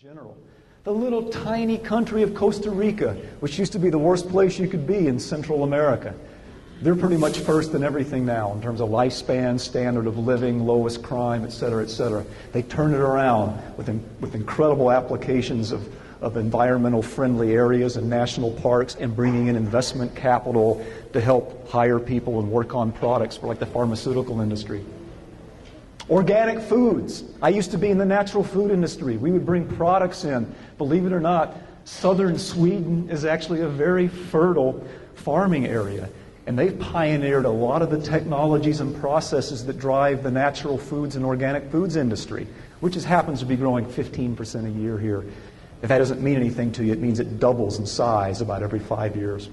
General. The little tiny country of Costa Rica, which used to be the worst place you could be in Central America. They're pretty much first in everything now in terms of lifespan, standard of living, lowest crime, et cetera, et cetera. They turn it around with incredible applications of environmental friendly areas and national parks and bringing in investment capital to help hire people and work on products for like the pharmaceutical industry. Organic foods. I used to be in the natural food industry. We would bring products in. Believe it or not, southern Sweden is actually a very fertile farming area. And they've pioneered a lot of the technologies and processes that drive the natural foods and organic foods industry, which happens to be growing 15% a year here. If that doesn't mean anything to you, it means it doubles in size about every 5 years.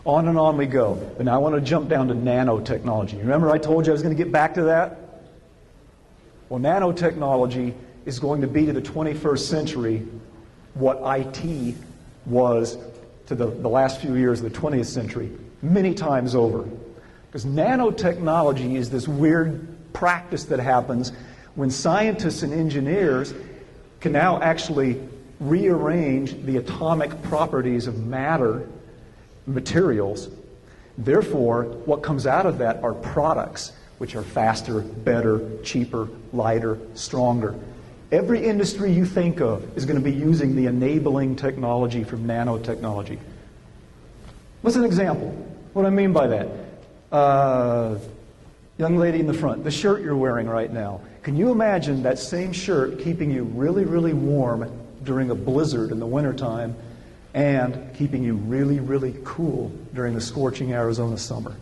On and on we go. But now I want to jump down to nanotechnology. Remember I told you I was going to get back to that? Well, nanotechnology is going to be to the 21st century what IT was to the last few years of the 20th century, many times over. Because nanotechnology is this weird practice that happens when scientists and engineers can now actually rearrange the atomic properties of matter, materials. Therefore, what comes out of that are products which are faster, better, cheaper, lighter, stronger. Every industry you think of is going to be using the enabling technology from nanotechnology. What's an example? What do I mean by that? Young lady in the front, the shirt you're wearing right now. Can you imagine that same shirt keeping you really, really warm during a blizzard in the wintertime and keeping you really, really cool during the scorching Arizona summer?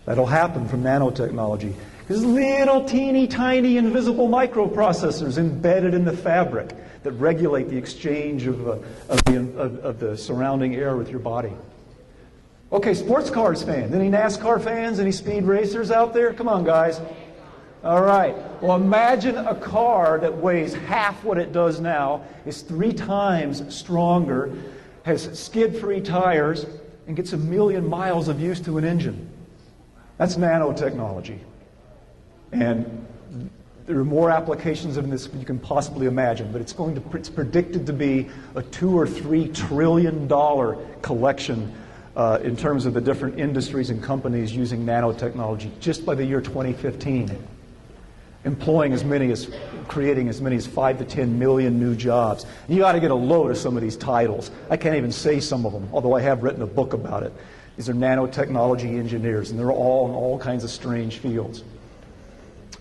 That'll happen from nanotechnology. There's little teeny tiny invisible microprocessors embedded in the fabric that regulate the exchange of the surrounding air with your body. Okay, sports cars fans. Any NASCAR fans? Any speed racers out there? Come on, guys. All right. Well, imagine a car that weighs half what it does now, is 3 times stronger, has skid-free tires, and gets 1 million miles of use to an engine. That's nanotechnology. And there are more applications of this than you can possibly imagine, but it's predicted to be a $2 or $3 trillion collection in terms of the different industries and companies using nanotechnology just by the year 2015. Creating as many as 5 to 10 million new jobs. And you ought to get a load of some of these titles. I can't even say some of them, although I have written a book about it. These are nanotechnology engineers, and they're all in all kinds of strange fields.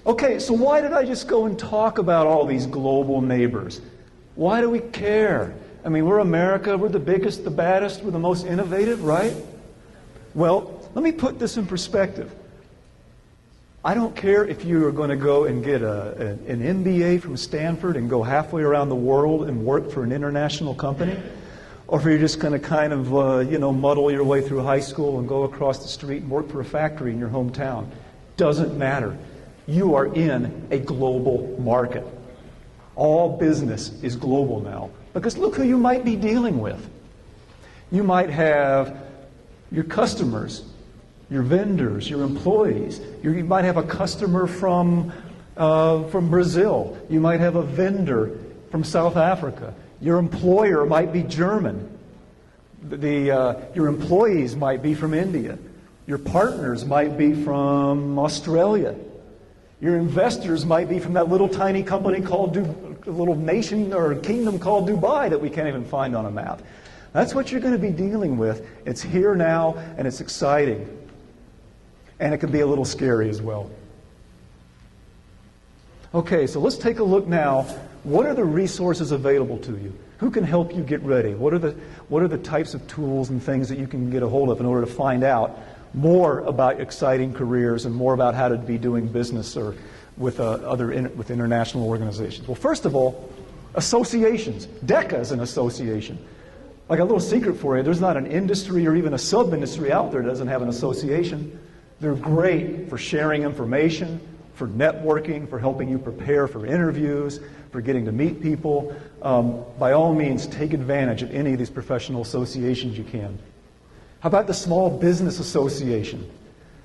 Okay, so why did I just go and talk about all these global neighbors? Why do we care? I mean, we're America, we're the biggest, the baddest, we're the most innovative, right? Well, let me put this in perspective. I don't care if you are going to go and get an MBA from Stanford and go halfway around the world and work for an international company, or if you're just going to kind of, muddle your way through high school and go across the street and work for a factory in your hometown. Doesn't matter. You are in a global market. All business is global now. Because look who you might be dealing with. You might have your customers, your vendors, your employees. You might have a customer from Brazil. You might have a vendor from South Africa. Your employer might be German. Your employees might be from India. Your partners might be from Australia. Your investors might be from that little tiny company called a little nation or kingdom called Dubai that we can't even find on a map. That's what you're going to be dealing with. It's here now, and it's exciting. And it can be a little scary as well. Okay, so let's take a look now. What are the resources available to you? Who can help you get ready? What are the types of tools and things that you can get a hold of in order to find out more about exciting careers and more about how to be doing business or with with international organizations? Well, first of all, associations. DECA is an association. Like a little secret for you, there's not an industry or even a sub-industry out there that doesn't have an association. They're great for sharing information, for networking, for helping you prepare for interviews, for getting to meet people. By all means, take advantage of any of these professional associations you can. How about the Small Business Association?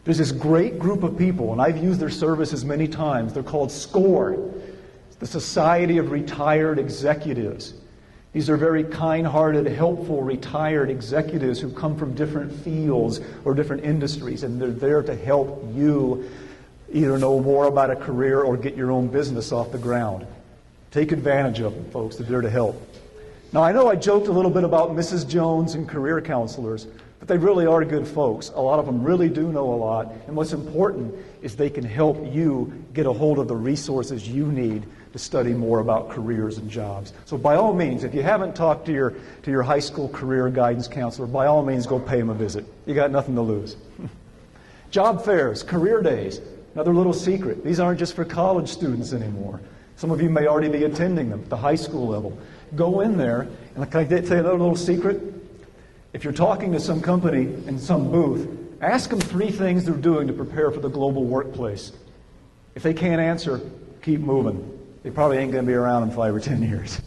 There's this great group of people, and I've used their services many times. They're called SCORE. the Society of Retired Executives. These are very kind-hearted, helpful, retired executives who come from different fields or different industries, and they're there to help you either know more about a career or get your own business off the ground. Take advantage of them, folks. They're there to help. Now, I know I joked a little bit about Mrs. Jones and career counselors, but they really are good folks. A lot of them really do know a lot, and what's important is they can help you get a hold of the resources you need to study more about careers and jobs. So by all means, if you haven't talked to your high school career guidance counselor, by all means go pay them a visit. You got nothing to lose. Job fairs, career days, another little secret. These aren't just for college students anymore. Some of you may already be attending them at the high school level. Go in there, and can I tell you another little secret? If you're talking to some company in some booth, ask them 3 things they're doing to prepare for the global workplace. If they can't answer, keep moving. They probably ain't going to be around in 5 or 10 years.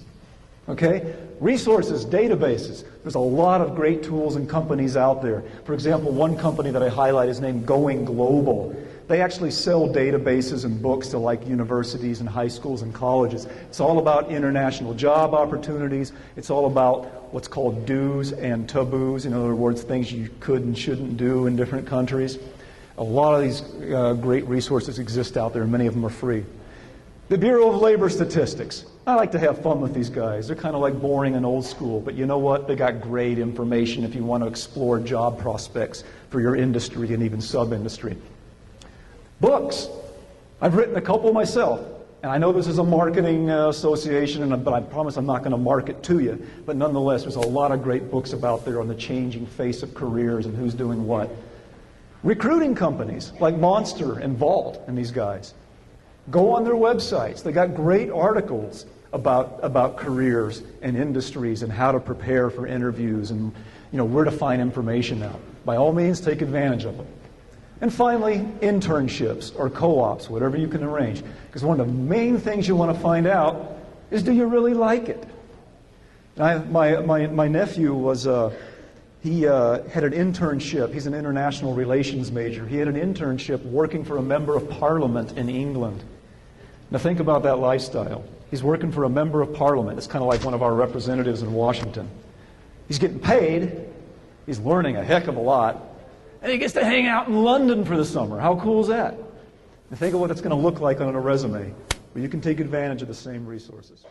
Okay? Resources, databases. There's a lot of great tools and companies out there. For example, one company that I highlight is named Going Global. They actually sell databases and books to like universities and high schools and colleges. It's all about international job opportunities. It's all about what's called do's and taboos. In other words, things you could and shouldn't do in different countries. A lot of these great resources exist out there, and many of them are free. The Bureau of Labor Statistics. I like to have fun with these guys. They're kind of like boring and old school, but you know what? They got great information if you want to explore job prospects for your industry and even sub-industry. Books. I've written a couple myself, and I know this is a marketing association, but I promise I'm not going to market to you. But nonetheless, there's a lot of great books about there on the changing face of careers and who's doing what. Recruiting companies like Monster and Vault and these guys. Go on their websites. They got great articles about careers and industries and how to prepare for interviews and where to find information out. By all means, take advantage of them. And finally, internships or co-ops, whatever you can arrange. Because one of the main things you want to find out is, do you really like it? My nephew was he had an internship. He's an international relations major. He had an internship working for a member of parliament in England. Now think about that lifestyle. He's working for a member of parliament. It's kind of like one of our representatives in Washington. He's getting paid. He's learning a heck of a lot. And he gets to hang out in London for the summer. How cool is that? And think of what it's going to look like on a resume, where you can take advantage of the same resources.